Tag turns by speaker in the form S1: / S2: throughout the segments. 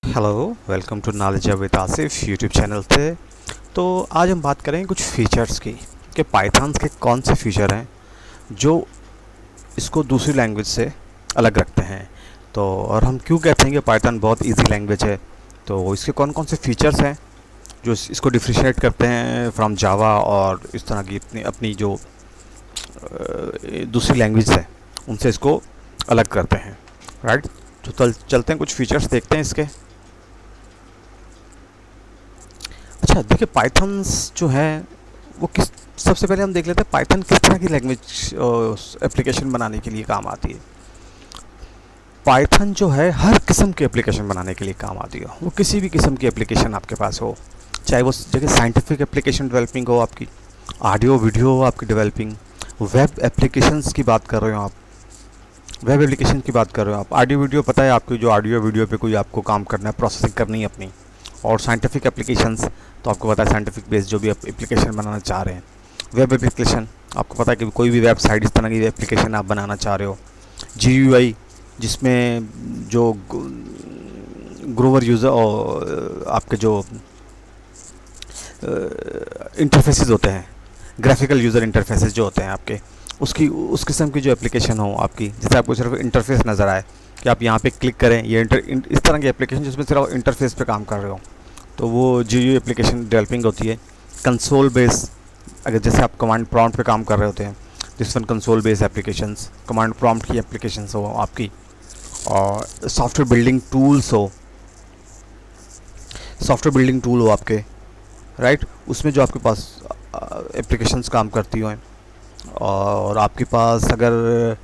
S1: Hello, welcome to knowledge with Asif YouTube channel से। तो आज हम बात करेंगे कुछ फीचर्स की कि पाइथन के कौन से फीचर हैं जो इसको दूसरी लैंग्वेज से अलग रखते हैं। तो और हम क्यों कहते हैं कि पाइथन बहुत इजी लैंग्वेज है, तो इसके कौन कौन से फीचर्स हैं जो इसको डिफ्रेंशिएट करते हैं फ्रॉम जावा और इस तरह की अपनी अपनी जो दूसरी लैंग्वेज है उनसे इसको अलग करते हैं। राइट, तो चलते हैं कुछ फीचर्स देखते हैं इसके। अच्छा देखिए, पाइथन्स जो है वो किस, सबसे पहले हम देख लेते हैं पाइथन किस तरह की लैंग्वेज एप्लीकेशन बनाने के लिए काम आती है। पाइथन जो है हर किस्म की एप्लीकेशन बनाने के लिए काम आती है। वो किसी भी किस्म की एप्लीकेशन आपके पास हो, चाहे वो जगह साइंटिफिक एप्लीकेशन डेवलपिंग हो, आपकी ऑडियो वीडियो हो, आपकी डेवलपिंग वेब एप्लीकेशंस की बात कर रहे हो, आप वेब एप्लीकेशन की बात कर रहे हो, आप ऑडियो वीडियो, पता है आपकी जो ऑडियो वीडियो पे कोई आपको काम करना है, प्रोसेसिंग करनी है अपनी, और साइंटिफिक एप्लीकेशंस तो आपको पता है साइंटिफिक बेस्ड जो भी आप एप्लीकेशन बनाना चाह रहे हैं। वेब एप्लीकेशन आपको पता है कि कोई भी वेबसाइट इस तरह की एप्लीकेशन आप बनाना चाह रहे हो। GUI जिसमें जो ग्रोवर यूज़र और आपके जो इंटरफेसेस होते हैं, ग्राफिकल यूज़र इंटरफेसेस जो होते हैं आपके, उसकी उस किस्म की जो एप्लीकेशन हो आपकी, जिससे आपको सिर्फ इंटरफेस नज़र आए कि आप यहाँ पे क्लिक करें, ये इस तरह की एप्लीकेशन जिसमें सिर्फ इंटरफेस पे काम कर रहे हो, तो वो GUI एप्लीकेशन डेवलपिंग होती है। कंसोल बेस, अगर जैसे आप कमांड प्रॉम्प्ट पे काम कर रहे होते हैं, this one console base applications, command prompt की एप्लीकेशंस हो आपकी, और सॉफ्टवेयर बिल्डिंग टूल्स हो, सॉफ्टवेयर बिल्डिंग टूल हो आपके, राइट, उसमें जो आपके पास एप्लीकेशंस काम करती हो, और आपके पास अगर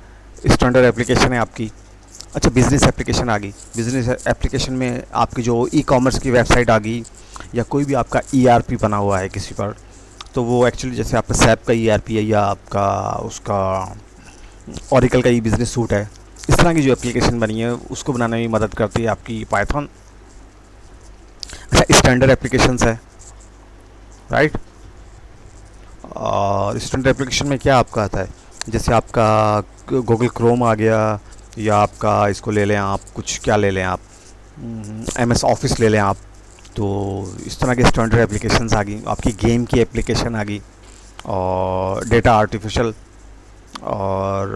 S1: स्टैंडर्ड एप्लीकेशन है आपकी, अच्छा बिज़नेस एप्लीकेशन आ गई, बिज़नेस एप्लीकेशन में आपकी जो ई-कॉमर्स की वेबसाइट आ गई, या कोई भी आपका ERP बना हुआ है किसी पर, तो वो एक्चुअली जैसे आपका सैप का ERP है, या आपका उसका ओरेकल का बिज़नेस सूट है, इस तरह की जो एप्लीकेशन बनी है उसको बनाने में मदद करती है आपकी पाइथन। अच्छा, स्टैंडर्ड एप्लीकेशंस है, राइट, और स्टैंडर्ड एप्लीकेशन में क्या आपका आता है, जैसे आपका गूगल क्रोम आ गया, या आपका इसको ले लें आप, कुछ क्या ले लें आप, MS ऑफिस ले लें आप, तो इस तरह के स्टैंडर्ड एप्लीकेशंस आ गई। आपकी गेम की एप्लीकेशन आ गई, और डेटा आर्टिफिशियल, और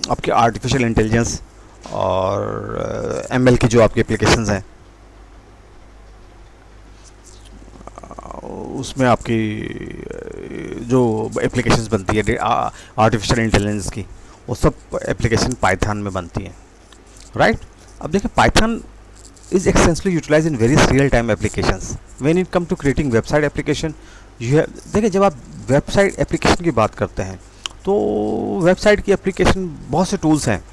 S1: आपकी आर्टिफिशियल इंटेलिजेंस, और ML की जो आपकी एप्लीकेशंस हैं, उसमें आपकी जो एप्लीकेशंस बनती है आर्टिफिशियल इंटेलिजेंस की, वो सब एप्लीकेशन पाइथन में बनती हैं। राइट, अब देखिए Python is extensively utilized in various real-time applications. When it come to creating website application, देखिए जब आप वेबसाइट एप्लीकेशन की बात करते हैं, तो वेबसाइट की एप्लीकेशन बहुत से टूल्स हैं।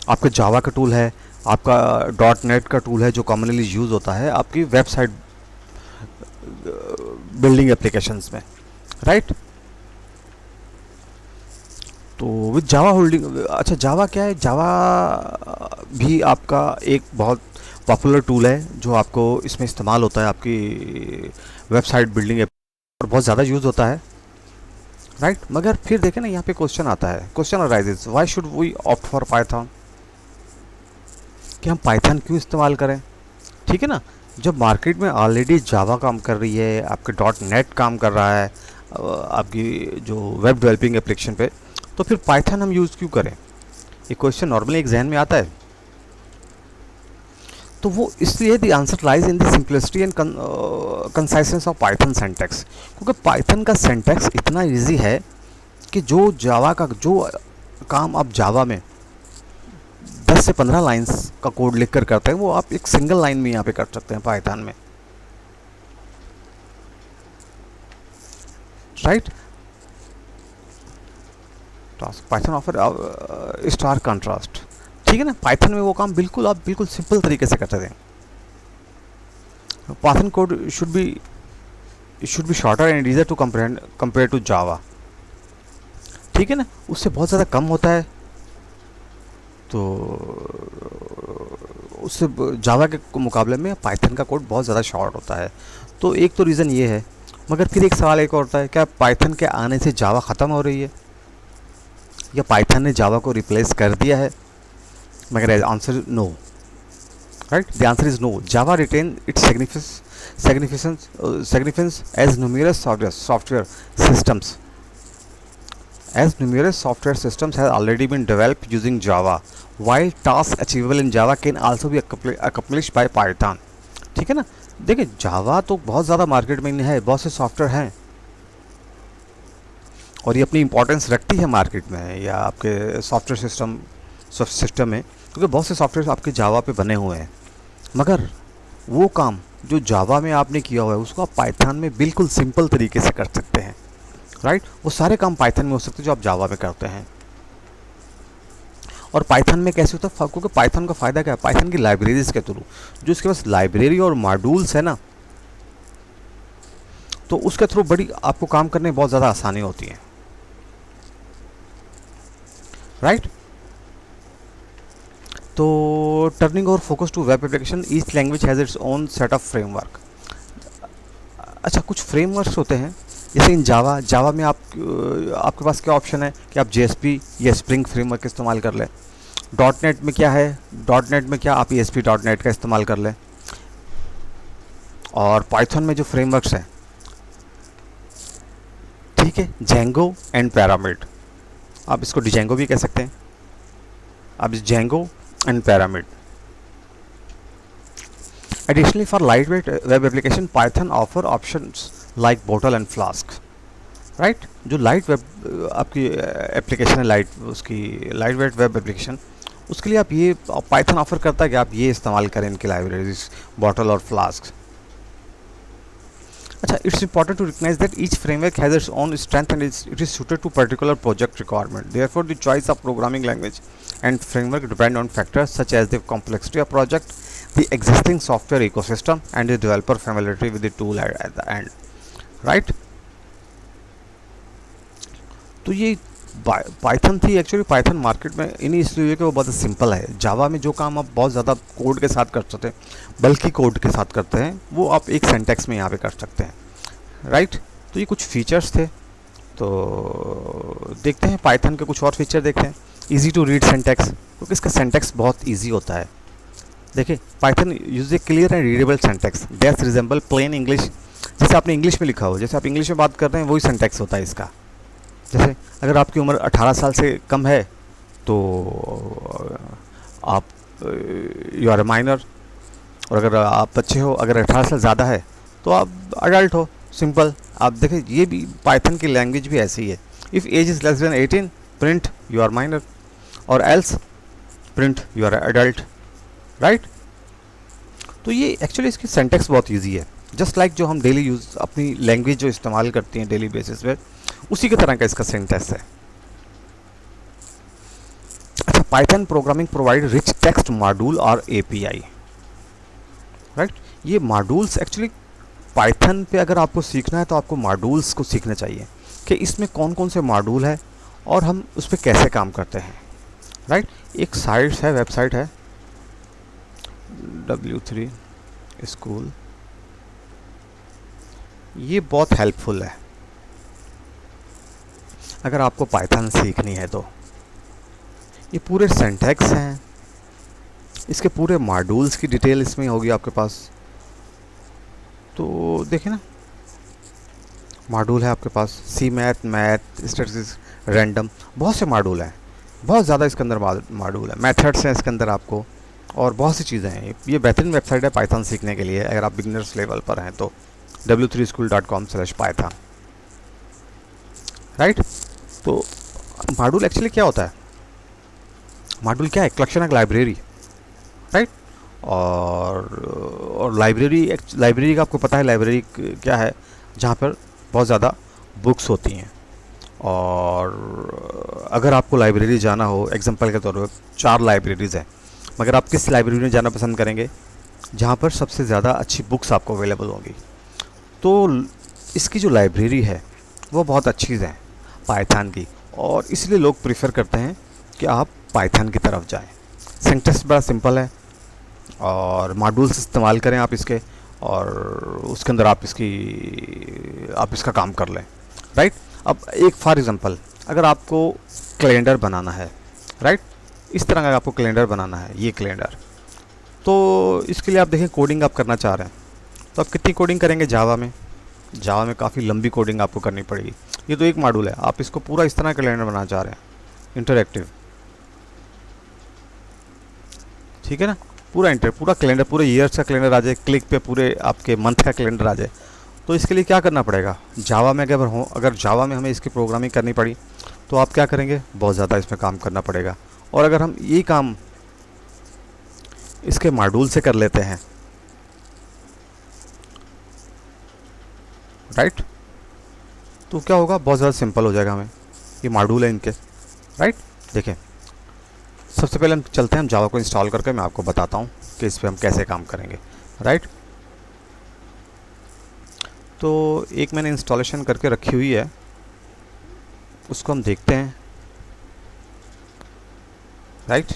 S1: आपका जावा का टूल है, आपका .NET का टूल है जो कॉमनली यूज़ होता है आपकी वेबसाइट बिल्डिंग एप्लीकेशंस में, राइट। तो विद जावा होल्डिंग, अच्छा जावा क्या है, जावा भी आपका एक बहुत पॉपुलर टूल है जो आपको इसमें इस्तेमाल होता है आपकी वेबसाइट बिल्डिंग और बहुत ज़्यादा यूज़ होता है, राइट। मगर फिर देखें ना, यहाँ पे क्वेश्चन आता है, question arises, why should we opt for Python, कि हम पाइथन क्यों इस्तेमाल करें। ठीक है ना, जब मार्केट में ऑलरेडी जावा काम कर रही है, आपके .NET काम कर रहा है आपकी जो वेब डेवलपिंग एप्लीकेशन पे, तो फिर पाइथन हम यूज़ क्यों करें। ये क्वेश्चन नॉर्मली एक जहन में आता है, तो वो इसलिए the answer lies in the simplicity and conciseness of Python syntax, क्योंकि पाइथन का सिंटैक्स इतना इजी है कि जो जावा का जो काम आप जावा में 10 से 15 लाइंस का कोड लिख कर करते हैं, वो आप एक सिंगल लाइन में यहाँ पे कर सकते हैं पाइथन में, right. Python offer star contrast, ठीक है ना, पाइथन में वो काम बिल्कुल आप बिल्कुल सिंपल तरीके से करते थे। Python code should be shorter and easier to compare to Java, ठीक है ना, उससे बहुत ज़्यादा कम होता है, तो उससे जावा के मुकाबले में पाइथन का कोड बहुत ज़्यादा शॉर्ट होता है। तो एक तो रीज़न ये है, मगर फिर एक सवाल एक और होता है, क्या पाइथन के आने से जावा ख़त्म हो रही है, या पाइथन ने जावा को रिप्लेस कर दिया है। मगर answer no, right? The answer is no. Java retain its significance as numerous software systems have already been developed using Java, while tasks achievable in Java can also be accomplished by Python. ठीक है ना? देखिए जावा तो बहुत ज़्यादा market में है, बहुत से सॉफ्टवेयर हैं और ये अपनी इंपॉर्टेंस रखती है मार्केट में या आपके सॉफ्टवेयर सिस्टम में, क्योंकि बहुत से सॉफ्टवेयर आपके जावा पे बने हुए हैं। मगर वो काम जो जावा में आपने किया हुआ है उसको आप पाइथन में बिल्कुल सिंपल तरीके से कर सकते हैं, राइट? वो सारे काम पाइथन में हो सकते हैं जो आप जावा में करते हैं। और पाइथन में कैसे होता है? क्योंकि पाइथन का फ़ायदा क्या है? पाइथन की लाइब्रेरीज के थ्रू जो इसके पास लाइब्रेरी और मॉड्यूल्स है ना, तो उसके थ्रू बड़ी आपको काम करने में बहुत ज़्यादा आसानी होती है, राइट? तो turning our focus to web application, each language has its own set of framework. अच्छा, कुछ फ्रेमवर्क्स होते हैं जैसे इन जावा में आपके पास क्या ऑप्शन है कि आप JSP या स्प्रिंग फ्रेमवर्क इस्तेमाल कर लें। .NET में क्या है? .NET में क्या आप ASP.NET का इस्तेमाल कर लें। और पाइथन में जो फ्रेमवर्क्स हैं, ठीक है, Django एंड पैरामिड, आप इसको Django भी कह सकते हैं, अब Django and pyramid. Additionally, for lightweight web application, Python offer options like bottle and flask, right? जो लाइट वेब आपकी एप्लीकेशन है, उसकी लाइट वेट वेब एप्लीकेशन, उसके लिए आप ये पाइथन ऑफर करता है कि आप ये इस्तेमाल करें इनकी लाइब्रेरीज, बॉटल और फ्लास्क। अच्छा, it's important to recognise that each framework has its own strength and it is suited to particular project requirement. Therefore the choice of programming language and framework depend on factors such as the complexity of project, the existing software ecosystem, and the developer familiarity with the tool at the end, right? तो ये Python थी। Actually Python market में इन्हीं इसलिए कि वो बहुत simple है। जावा में जो काम आप बहुत ज़्यादा कोड के साथ कर सकते हैं, बल्कि कोड के साथ करते हैं, वो आप एक सेंटेक्स में यहाँ पे कर सकते हैं, राइट? तो ये कुछ फीचर्स थे। तो देखते हैं पाइथन के कुछ और फीचर देखते हैं। ईजी टू रीड सिंटैक्स, क्योंकि इसका सिंटैक्स बहुत ईजी होता है। देखिए Python use a clear and readable syntax that resemble plain English. जैसे आपने इंग्लिश में लिखा हो, जैसे आप इंग्लिश में बात कर रहे हैं, वही सिंटैक्स होता है इसका। जैसे अगर आपकी उम्र 18 साल से कम है तो आप यू आर ए माइनर, और अगर आप बच्चे हो, अगर 18 साल ज़्यादा है तो आप अडल्ट हो, सिंपल। आप देखिए ये भी पाइथन की लैंग्वेज भी ऐसी है। If age is less than 18 print you are minor, और else print you are adult, right? तो ये एक्चुअली इसकी सिंटैक्स बहुत इजी है, जस्ट लाइक जो हम डेली यूज़ अपनी लैंग्वेज जो इस्तेमाल करती हैं डेली बेसिस पे, उसी की तरह का इसका सिंटैक्स है। अच्छा, Python programming provide rich text module और API, राइट? ये मॉड्यूल्स एक्चुअली पाइथन पे अगर आपको सीखना है तो आपको मॉड्यूल्स को सीखना चाहिए कि इसमें कौन कौन से मॉड्यूल है और हम उस पर कैसे काम करते हैं, राइट? एक साइट है, वेबसाइट है W3 स्कूल, ये बहुत हेल्पफुल है अगर आपको पाइथन सीखनी है। तो ये पूरे सिंटैक्स हैं, इसके पूरे मॉड्यूल्स की डिटेल इसमें होगी आपके पास। तो देखिए ना, मॉड्यूल है आपके पास सी मैथ, स्टैटिस्टिक्स, रैंडम, बहुत से मॉड्यूल हैं, बहुत ज़्यादा इसके अंदर मॉड्यूल है, मेथड्स हैं इसके अंदर आपको, और बहुत सी चीज़ें हैं। ये बेहतरीन वेबसाइट है पाइथन सीखने के लिए अगर आप बिगिनर्स लेवल पर हैं तो, w3school.com/python, राइट? तो मॉड्यूल एक्चुअली क्या होता है? मॉड्यूल क्या है? Collection of library, right? और लाइब्रेरी का आपको पता है लाइब्रेरी क्या है, जहाँ पर बहुत ज़्यादा बुक्स होती हैं। और अगर आपको लाइब्रेरी जाना हो, एग्जांपल के तौर पर 4 लाइब्रेरीज़ हैं, मगर आप किस लाइब्रेरी में जाना पसंद करेंगे? जहाँ पर सबसे ज़्यादा अच्छी बुक्स आपको अवेलेबल होंगी। तो इसकी जो लाइब्रेरी है वो बहुत अच्छी है पाइथन की, और इसलिए लोग प्रीफर करते हैं कि आप पाइथन की तरफ जाएं। सिंटैक्स बड़ा सिंपल है और मॉड्यूल्स इस्तेमाल करें आप इसके, और उसके अंदर आप इसका काम कर लें, राइट? अब एक फॉर एग्जांपल अगर आपको कैलेंडर बनाना है, राइट? इस तरह का आपको कैलेंडर बनाना है, ये कैलेंडर, तो इसके लिए आप देखें कोडिंग आप करना चाह रहे हैं, तो आप कितनी कोडिंग करेंगे जावा में? जावा में काफ़ी लंबी कोडिंग आपको करनी पड़ेगी। ये तो एक मॉड्यूल है, आप इसको पूरा इस तरह कैलेंडर बनाना चाह रहे हैं, इंटरएक्टिव, ठीक है ना? पूरा कैलेंडर, पूरे ईयर्स का कैलेंडर आ जाए, क्लिक पे पूरे आपके मंथ का कैलेंडर आ जाए। तो इसके लिए क्या करना पड़ेगा? जावा में अगर जावा में हमें इसकी प्रोग्रामिंग करनी पड़ी तो आप क्या करेंगे? बहुत ज़्यादा इसमें काम करना पड़ेगा। और अगर हम ये काम इसके मॉड्यूल से कर लेते हैं, राइट, तो क्या होगा? बहुत ज़्यादा सिंपल हो जाएगा हमें। ये मॉड्यूल है इनके, राइट। देखें, सबसे पहले हम चलते हैं, हम जावा को इंस्टॉल करके मैं आपको बताता हूँ कि इस पर हम कैसे काम करेंगे, राइट। तो एक मैंने इंस्टॉलेशन करके रखी हुई है, उसको हम देखते हैं, राइट।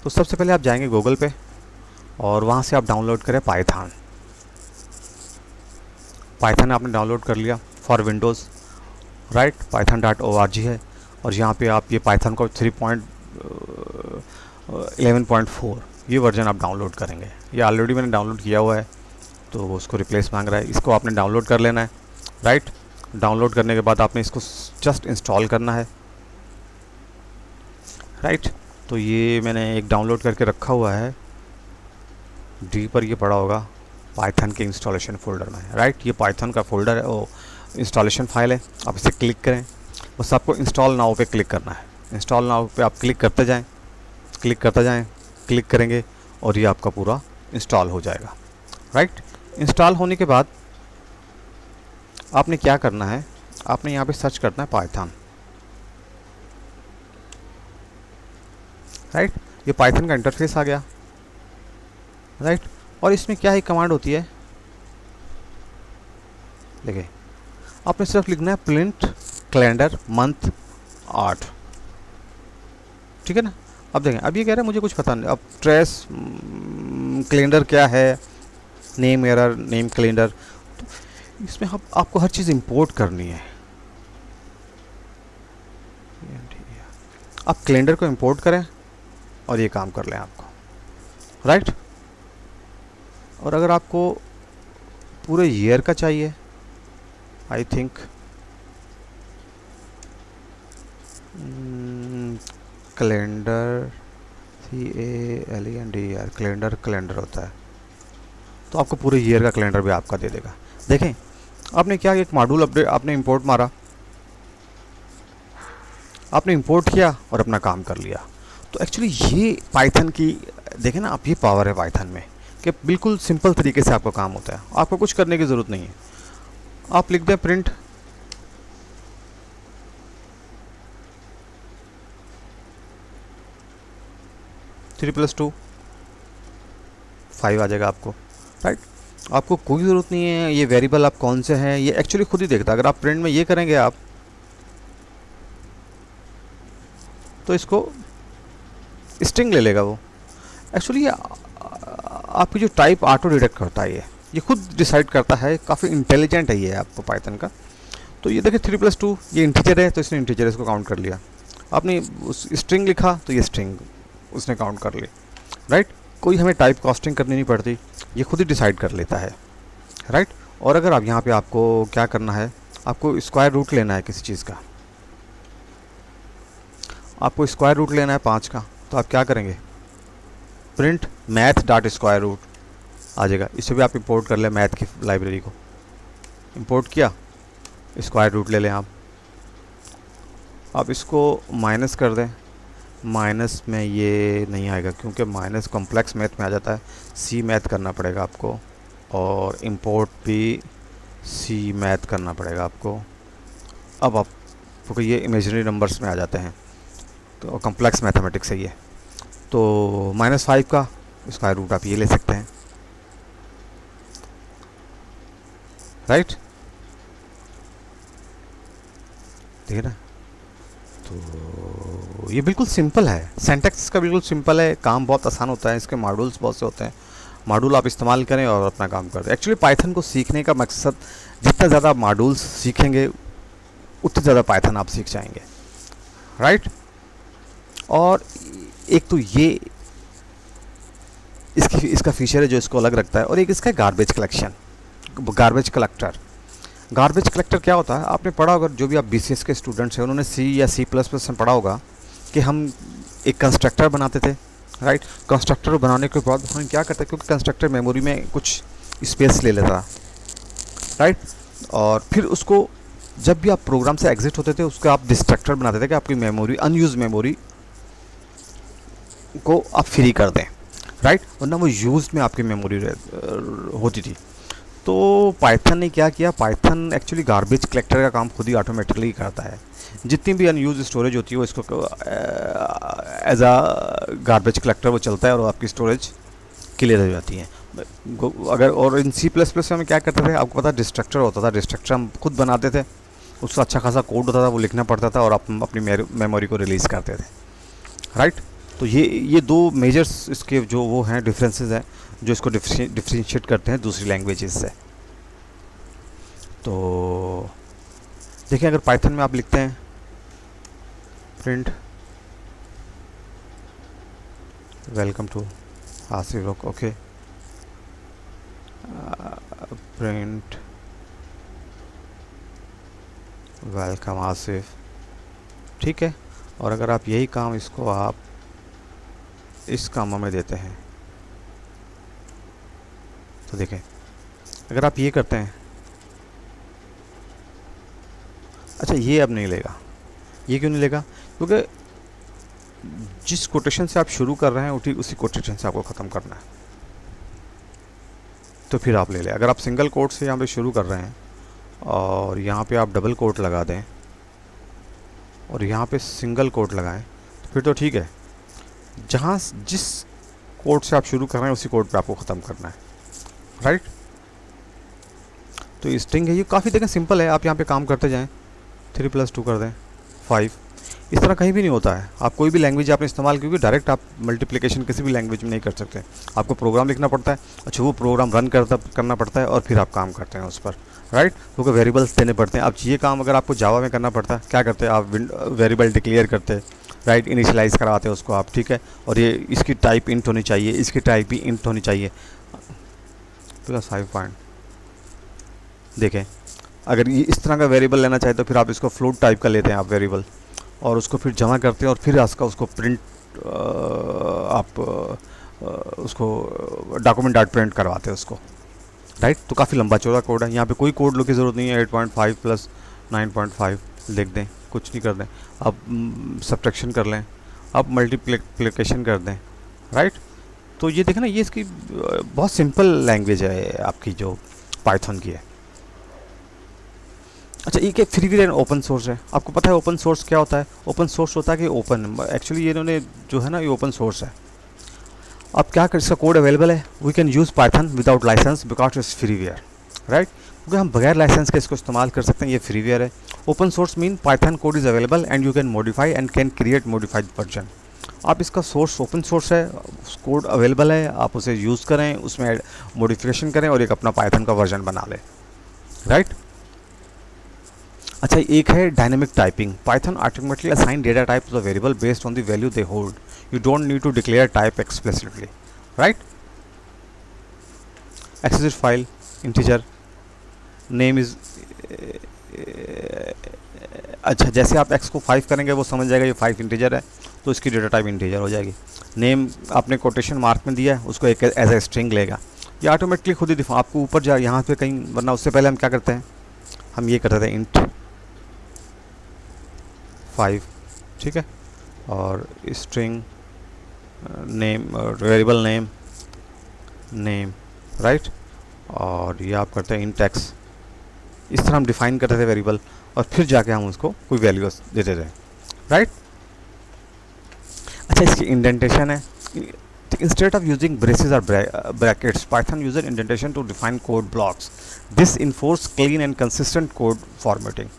S1: तो सबसे पहले आप जाएंगे गूगल पे और वहाँ से आप डाउनलोड करें पाइथन। पाइथन आपने डाउनलोड कर लिया फॉर विंडोज़, राइट, python.org है। और यहाँ पे आप ये पाइथन को 3.11.4 ये वर्जन आप डाउनलोड करेंगे। ये ऑलरेडी मैंने डाउनलोड किया हुआ है, तो वो उसको रिप्लेस मांग रहा है, इसको आपने डाउनलोड कर लेना है, राइट। डाउनलोड करने के बाद आपने इसको जस्ट इंस्टॉल करना है, राइट। तो ये मैंने एक डाउनलोड करके रखा हुआ है, डी पर ये पड़ा होगा पाइथन के इंस्टॉलेशन फ़ोल्डर में, राइट। ये पाइथन का फ़ोल्डर है, वो इंस्टॉलेशन फाइल है। आप इसे क्लिक करें, बस आपको इंस्टॉल नाउ पे क्लिक करना है। इंस्टॉल नाउ पे आप क्लिक करते जाएं, क्लिक करेंगे और ये आपका पूरा इंस्टॉल हो जाएगा, राइट। इंस्टॉल होने के बाद आपने क्या करना है? आपने यहाँ पे सर्च करना है पाइथन, राइट। ये पाइथन का इंटरफेस आ गया, राइट। और इसमें क्या ही कमांड होती है, देखिए, आपने सिर्फ लिखना है प्रिंट कैलेंडर मंथ 8, ठीक है ना। अब देखें, अब ये कह रहा है मुझे कुछ पता नहीं, अब ट्रेस कैलेंडर क्या है, नेम एरर, नेम कैलेंडर, तो इसमें आपको हर चीज़ इंपोर्ट करनी है। आप कैलेंडर को इंपोर्ट करें और ये काम कर लें आपको, राइट। और अगर आपको पूरे ईयर का चाहिए, I think calendar, CALENDR, calendar होता है, तो आपको पूरे ईयर का कैलेंडर भी आपका दे देगा। देखें, आपने क्या, एक मॉड्यूल अपडेट आपने इंपोर्ट मारा, आपने इंपोर्ट किया और अपना काम कर लिया। तो एक्चुअली ये पाइथन की, देखें ना आप, ये पावर है पाइथन में कि बिल्कुल सिंपल तरीके से आपका काम होता है, आपको कुछ करने की ज़रूरत नहीं है। आप लिख दें प्रिंट थ्री प्लस टू 5 आ जाएगा आपको, राइट। आपको कोई ज़रूरत नहीं है ये वेरिएबल आप कौन से हैं, ये एक्चुअली खुद ही देखता है। अगर आप प्रिंट में ये करेंगे आप, तो इसको स्ट्रिंग ले लेगा वो। एक्चुअली आपकी जो टाइप ऑटो डिटेक्ट करता है, ये खुद डिसाइड करता है, काफ़ी इंटेलिजेंट है ये आपको पाइथन का। तो ये देखिए 3+2 ये इंटीजर है, तो इसने इंटीजर इसको काउंट कर लिया। आपने स्ट्रिंग लिखा तो ये स्ट्रिंग उसने काउंट कर ली, राइट। कोई हमें टाइप कास्टिंग करनी नहीं पड़ती, ये खुद ही डिसाइड कर लेता है, राइट। और अगर आप यहाँ पे आपको क्या करना है, आपको स्क्वायर रूट लेना है किसी चीज़ का, आपको स्क्वायर रूट लेना है 5 का, तो आप क्या करेंगे, print math dot square root आ जाएगा। इसे भी आप इंपोर्ट कर लें, मैथ की लाइब्रेरी को इंपोर्ट किया, स्क्वायर रूट ले लें आप इसको माइनस कर दें। माइनस में ये नहीं आएगा क्योंकि माइनस कॉम्प्लेक्स मैथ में आ जाता है, सी मैथ करना पड़ेगा आपको, और इंपोर्ट भी सी मैथ करना पड़ेगा आपको। अब आप क्योंकि ये इमेजिनरी नंबर्स में आ जाते हैं, तो कॉम्प्लेक्स मैथमेटिक्स है ये, तो -5 का स्क्वायर रूट आप ये ले सकते हैं, राइट। ठीक है ना। तो ये बिल्कुल सिंपल है, सिंटैक्स का बिल्कुल सिंपल है, काम बहुत आसान होता है, इसके मॉड्यूल्स बहुत से होते हैं, मॉड्यूल आप इस्तेमाल करें और अपना काम करें। एक्चुअली पाइथन को सीखने का मकसद, जितना ज़्यादा मॉड्यूल्स सीखेंगे उतनी ज़्यादा पाइथन आप सीख जाएंगे, राइट। और एक तो ये इसका फीचर है जो इसको अलग रखता है। और एक इसका है garbage collection, garbage collector. Garbage collector क्या होता है, आपने पढ़ा होगा, जो भी आप बीसीएस के स्टूडेंट्स हैं उन्होंने सी या सी प्लस प्लस में पढ़ा होगा कि हम एक कंस्ट्रक्टर बनाते थे, राइट। कंस्ट्रक्टर बनाने के बाद हम क्या करते हैं, क्योंकि कंस्ट्रक्टर मेमोरी में कुछ स्पेस ले लेता, राइट। और फिर उसको जब भी आप प्रोग्राम से एग्जिट होते थे उसका आप डिस्ट्रक्टर बनाते थे कि आपकी मेमोरी, अनयूज मेमोरी को आप फ्री कर दें, राइट, वरना वो यूज में आपकी मेमोरी होती थी। तो पाइथन ने क्या किया, पाइथन एक्चुअली गार्बेज कलेक्टर का काम खुद ही ऑटोमेटिकली करता है। जितनी भी अनयूज स्टोरेज होती है वो इसको एज अ गार्बेज कलेक्टर वो चलता है और आपकी स्टोरेज क्लियर हो जाती है। अगर और इन सी प्लस प्लस में हम क्या करते थे, आपको पता है डिस्ट्रक्टर होता था, डिस्ट्रक्टर हम खुद बनाते थे, उसका अच्छा खासा कोड होता था, वो लिखना पड़ता था और आप अपनी मेमोरी को रिलीज़ करते थे, राइट। तो ये दो मेजर्स इसके जो वो हैं, डिफरेंसेस हैं जो इसको डिफ्रेंशिएट करते हैं दूसरी लैंग्वेजेस से। तो देखिए, अगर पाइथन में आप लिखते हैं print welcome to Asif, okay, print welcome Asif, ठीक है। और अगर आप यही काम इसको आप इस काम में देते हैं तो देखें, अगर आप ये करते हैं, अच्छा ये अब नहीं लेगा, ये क्यों नहीं लेगा, क्योंकि जिस कोटेशन से आप शुरू कर रहे हैं उसी कोटेशन से आपको ख़त्म करना है। तो फिर आप ले लें, अगर आप सिंगल कोट से यहाँ पे शुरू कर रहे हैं और यहाँ पे आप डबल कोट लगा दें और यहाँ पे सिंगल कोट लगाएं तो फिर तो ठीक है। जहाँ जिस कोड से आप शुरू कर रहे हैं उसी कोड पे आपको ख़त्म करना है, राइट। तो स्ट्रिंग है ये, काफ़ी देखें सिंपल है, आप यहाँ पे काम करते जाएं, 3 + 2 कर दें 5। इस तरह कहीं भी नहीं होता है। आप कोई भी लैंग्वेज आपने इस्तेमाल, क्योंकि डायरेक्ट आप मल्टीप्लिकेशन किसी भी लैंग्वेज में नहीं कर सकते, आपको प्रोग्राम लिखना पड़ता है, अच्छा वो प्रोग्राम रन करना पड़ता है और फिर आप काम करते हैं उस पर, राइट। क्योंकि वेरिएबल्स देने पड़ते हैं। अब ये काम अगर आपको जावा में करना पड़ता है, क्या करते हैं आप, वेरिएबल डिक्लेयर करते हैं, राइट, इनिशियलाइज़ कराते हैं उसको आप, ठीक है। और ये इसकी टाइप इंट होनी चाहिए, इसकी टाइप भी इंट होनी चाहिए, +5 पॉइंट। देखें, अगर ये इस तरह का वेरिएबल लेना चाहे तो फिर आप इसको फ्लोट टाइप का लेते हैं आप वेरिएबल, और उसको फिर जमा करते हैं और फिर उसको प्रिंट आप उसको डॉक्यूमेंट.प्रिंट करवाते हैं उसको, राइट। तो काफ़ी लंबा चौड़ा कोड है, यहाँ पे कोई कोड लो की ज़रूरत नहीं है। 8.5 + 9.5 लिख दें, कुछ नहीं कर दें, आप सब्ट्रैक्शन कर लें, आप मल्टीप्लिकेशन कर दें, राइट। तो ये देखें ना, ये इसकी बहुत सिंपल लैंग्वेज है आपकी जो पाइथन की है। अच्छा, ये क्या फ्रीवेयर एंड ओपन सोर्स है, आपको पता है ओपन सोर्स क्या होता है? ओपन सोर्स होता है कि ओपन, एक्चुअली ये इन्होंने जो है ना, ये ओपन सोर्स है। अब क्या कर, इसका कोड अवेलेबल है, we can use Python without licence because it's freeware, right. क्योंकि हम बगैर लाइसेंस के इसको इस्तेमाल कर सकते हैं, ये फ्रीवेयर है। Open source mean Python code is available and you can modify and can create modified version. आप इसका सोर्स ओपन सोर्स है, कोड अवेलेबल है, आप उसे यूज़ करें, उसमें मॉडिफिकेशन करें और एक अपना पाइथन का वर्जन बना लें, राइट। अच्छा, एक है dynamic typing. Python automatically assign data type to the variable based on the value they hold, you don't need to declare type explicitly, right. Access file integer, name is, अच्छा जैसे आप x को 5 करेंगे वो समझ जाएगा ये 5 इंटीजर है, तो इसकी डेटा टाइप इंटीजर हो जाएगी। नेम आपने कोटेशन मार्क में दिया है, उसको एक एज ए स्ट्रिंग लेगा, ये ऑटोमेटिकली खुद ही आपको ऊपर जा यहाँ पे कहीं, वरना उससे पहले हम क्या करते हैं, हम ये करते थे इंट 5, ठीक है, और string name, variable name, right. और ये आप करते हैं इंट x, इस तरह हम डिफाइन करते थे वेरिएबल और फिर जाके हम उसको कोई वैल्यू देते थे, राइट। अच्छा, इसकी इंडेंटेशन है, इंस्टेड ऑफ यूजिंग ब्रेसेस और brackets Python user indentation to define code blocks, this enforce clean and consistent code formatting,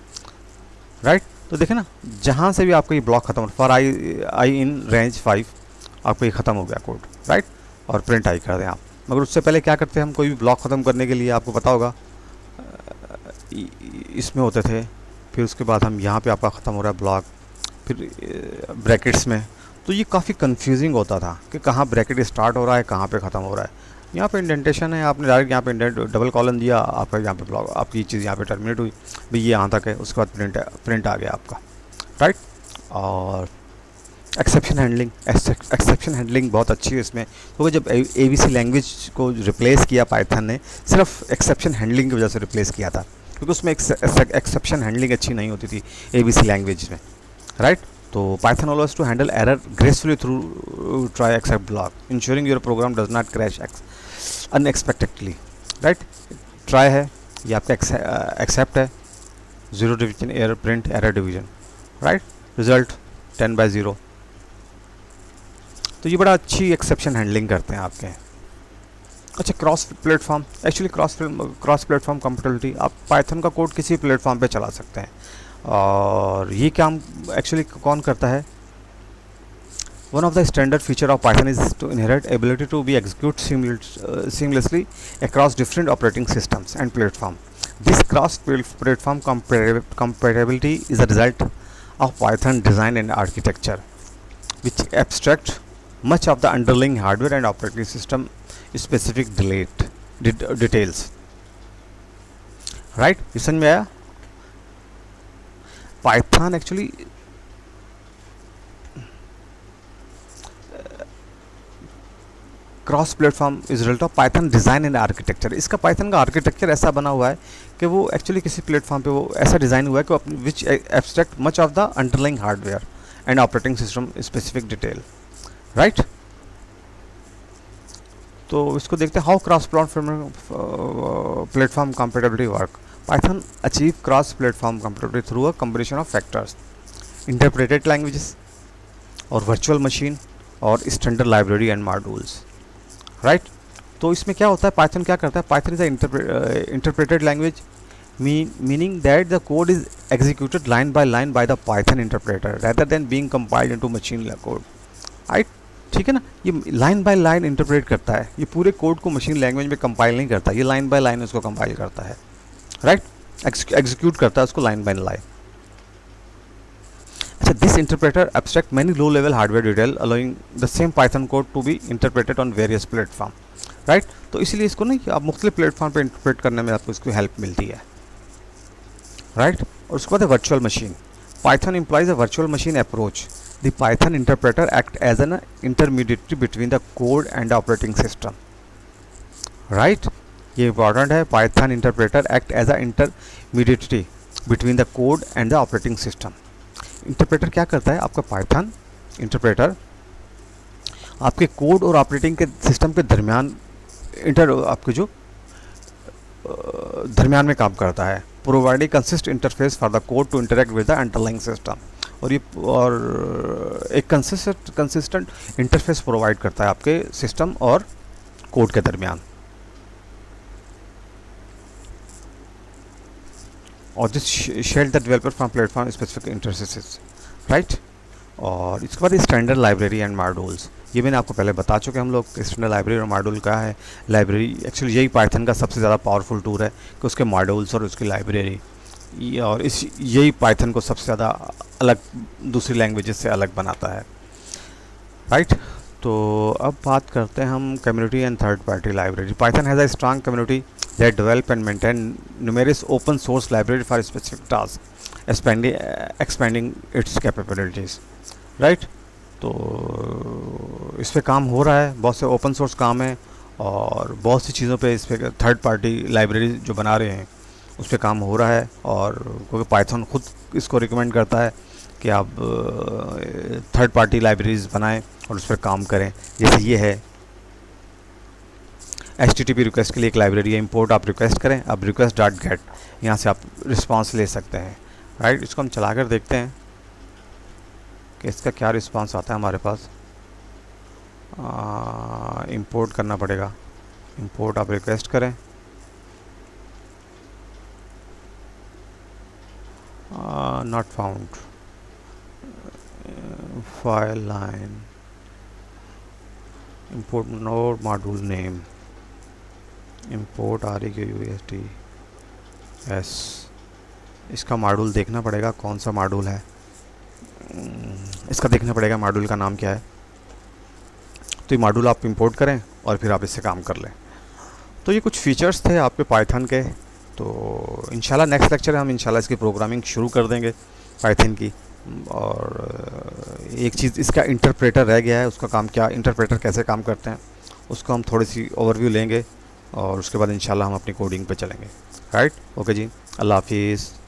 S1: right. तो देखें ना, जहाँ से भी आपका ये ब्लॉक खत्म, फॉर आई इन रेंज 5 आपको ये ख़त्म हो गया कोड, राइट। और प्रिंट आई कर दें आप, मगर उससे पहले क्या करते हैं हम, कोई भी ब्लॉक ख़त्म करने के लिए, आपको पता होगा इसमें होते थे, फिर उसके बाद हम यहाँ पे आपका ख़त्म हो रहा है ब्लॉक, फिर ब्रैकेट्स में, तो ये काफ़ी कंफ्यूजिंग होता था कि कहाँ ब्रैकेट स्टार्ट हो रहा है, कहाँ पे ख़त्म हो रहा है। यहाँ पे इंडेंटेशन है, आपने डायरेक्ट यहाँ पे इंडेंट डबल कॉलन दिया, आपका यहाँ पे ब्लॉक, आपकी चीज़ यहाँ पे टर्मिनेट हुई, भाई ये यहाँ तक है, उसके बाद प्रिंट आ गया आपका, राइट। और एक्सेप्शन हैंडलिंग बहुत अच्छी है इसमें, क्योंकि जब ए बी सी लैंग्वेज को रिप्लेस किया पाइथन ने, सिर्फ एक्सेप्शन हैंडलिंग की वजह से रिप्लेस किया था, क्योंकि उसमें एक्सेप्शन हैंडलिंग अच्छी नहीं होती थी ए बी सी लैंग्वेज में, राइट। तो Python allows to handle error gracefully through try except block, ensuring your program does not crash unexpectedly, right। try है, ये आपका accept है, zero division error, print error division, right. Result 10/0। तो ये बड़ा अच्छी एक्सेप्शन हैंडलिंग करते हैं आपके। अच्छा, cross platform, actually cross platform compatibility, आप पाइथन का कोड किसी प्लेटफॉर्म पे चला सकते हैं, और ये काम एक्चुअली कौन करता है? One of the standard feature of Python is to inherit ability to be execute seamlessly across different operating systems and platform. This cross platform compatibility is a result of Python design and architecture, which abstract much of the underlying hardware and operating system specific details, right। ये समझ में आया? Python actually cross platform is result of Python design and architecture. इसका Python का architecture ऐसा बना हुआ है कि वो एक्चुअली किसी प्लेटफॉर्म पे वो ऐसा डिज़ाइन हुआ है कि which abstract much of the underlying hardware and operating system specific detail, right. तो इसको देखते हैं, how cross platform compatibility work. Python achieve cross platform compatibility through a combination of factors, interpreted languages और virtual machine और standard library and modules, right. तो इसमें क्या होता है, पाइथन क्या करता है? Python is interpreted language, meaning that the code is executed line by line by the Python interpreter rather than being compiled into machine code, right। ठीक है ना, ये लाइन बाय लाइन इंटरप्रेट करता है, ये पूरे कोड को मशीन लैंग्वेज में कंपाइल नहीं करता, ये लाइन बाय लाइन उसको कंपाइल करता है, राइट, एग्जीक्यूट करता है उसको लाइन बाय लाइन। अच्छा, this interpreter abstract many low level hardware detail allowing the same Python code to be interpreted on various platform, right. तो इसलिए इसको नहीं, आप मुख्तलिफ प्लेटफॉर्म पे इंटरप्रेट करने में आपको इसकी हेल्प मिलती है, राइट। और उसके बाद है virtual machine. Python implies a virtual machine approach. The Python interpreter act as an intermediary between the code and the operating system, right। ये important है, Python interpreter act as a intermediary between the code and the operating system. Interpreter क्या करता है? आपका Python interpreter आपके code और operating के system के दरमियान आपके जो दरमियान में काम करता है, providing consist interface for the code to interact with the underlying system. और ये एक कंसिस्टेंट इंटरफेस प्रोवाइड करता है आपके सिस्टम और कोड के दरमियान। और this shelled the developer from platform specific interfaces, right. और इसके बाद स्टैंडर्ड लाइब्रेरी एंड मॉड्यूल्स, ये मैंने आपको पहले बता चुके हम लोग, स्टैंडर्ड लाइब्रेरी और मॉड्यूल क्या है। लाइब्रेरी एक्चुअली यही पाइथन का सबसे ज़्यादा पावरफुल टूल है कि उसके मॉड्यूल्स और उसकी लाइब्रेरी, और इस यही पाइथन को सबसे ज़्यादा अलग दूसरी लैंग्वेजेस से अलग बनाता है, राइट। तो अब बात करते हैं हम community and third party library. Python has a strong community that develop and maintain numerous open source library for specific tasks, expanding its capabilities, right। तो इस पे काम हो रहा है, बहुत से ओपन सोर्स काम है और बहुत सी चीज़ों पे इस पे थर्ड पार्टी लाइब्रेरी जो बना रहे हैं उस पे काम हो रहा है। और क्योंकि पाइथन खुद इसको रिकमेंड करता है कि आप थर्ड पार्टी लाइब्रेरीज बनाएं और उस पर काम करें, जैसे ये है HTTP रिक्वेस्ट के लिए एक लाइब्रेरी है, इंपोर्ट आप रिक्वेस्ट करें, अब request.get यहाँ से आप रिस्पांस ले सकते हैं, राइट। इसको हम चला कर देखते हैं कि इसका क्या रिस्पांस आता है हमारे पास। इंपोर्ट करना पड़ेगा, इंपोर्ट आप रिक्वेस्ट करें, not found, file line, import node module name, import REQUST इसका मॉड्यूल देखना पड़ेगा कौन सा मॉड्यूल है। इसका देखना पड़ेगा मॉड्यूल का नाम क्या है। तो ये मॉड्यूल आप इंपोर्ट करें और फिर आप इससे काम कर लें। तो ये कुछ फीचर्स थे आपके पाइथन के। तो इंशाल्लाह नेक्स्ट लेक्चर में हम इंशाल्लाह इसकी प्रोग्रामिंग शुरू कर देंगे पाइथन की। और एक चीज़ इसका इंटरप्रेटर रह गया है, उसका काम क्या, इंटरप्रेटर कैसे काम करते हैं उसको हम थोड़ी सी ओवरव्यू लेंगे और उसके बाद इंशाल्लाह हम अपनी कोडिंग पे चलेंगे। राइट, ओके जी, अल्लाह हाफिज़।